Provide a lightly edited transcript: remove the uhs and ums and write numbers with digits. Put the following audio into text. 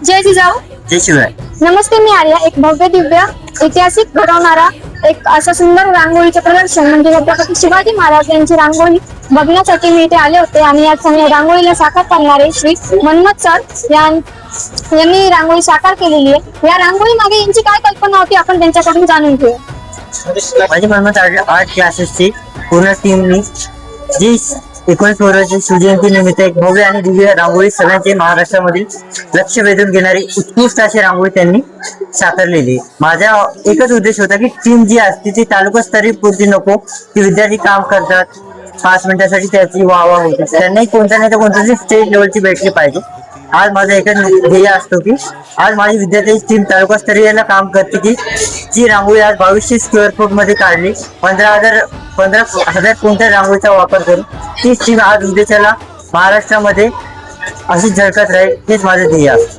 जय जिजाऊ. जय शिवराय. नमस्ते, मी आर्या. एक भव्य दिव्य ऐतिहासिक घडवणारा एक असं सुंदर रांगोळीचं प्रदर्शन म्हणजे छत्रपती शिवाजी महाराज यांची रांगोळी बघण्यासाठी मी इथे आले होते आणि या रांगोळीला साकार करणारे श्री मनमथ सर यांनी रांगोळी साकार केलेली आहे. या रांगोळी मागे यांची काय कल्पना होती आपण त्यांच्याकडून जाणून घेऊ. माझी मनमथ आर्ट क्लासेसची पूर्ण टीमनी जी 19 वर्षाची शिवजयंती निमित्त एक भव्य आणि दिव्य रांगोळी सगळ्यांचे महाराष्ट्रामधील लक्ष वेधून घेणारी उत्कृष्ट अशी रांगोळी त्यांनी साकारलेली. माझा एकच उद्देश होता की टीम जी असते ती तालुकास्तरीय पुरती नको, ती विद्यार्थी काम करतात 5 मिनिटासाठी त्याची वाह होते, त्यांनाही कोणत्या नाही तर कोणत्या स्टेट लेवलची भेटली पाहिजे. आज माझा एकच ध्येय असतो की आज माझी विद्यार्थी टीम तालुकास्तरीयला काम करते की जी रांगोळी आज 2200 स्क्वेअर फूट मध्ये काढली, 15,000 कोणत्या रांगोळीचा वापर करून तीच टीम आज उद्याच्याला महाराष्ट्रामध्ये अशी झळकत राहील, हेच माझं ध्येय आहे.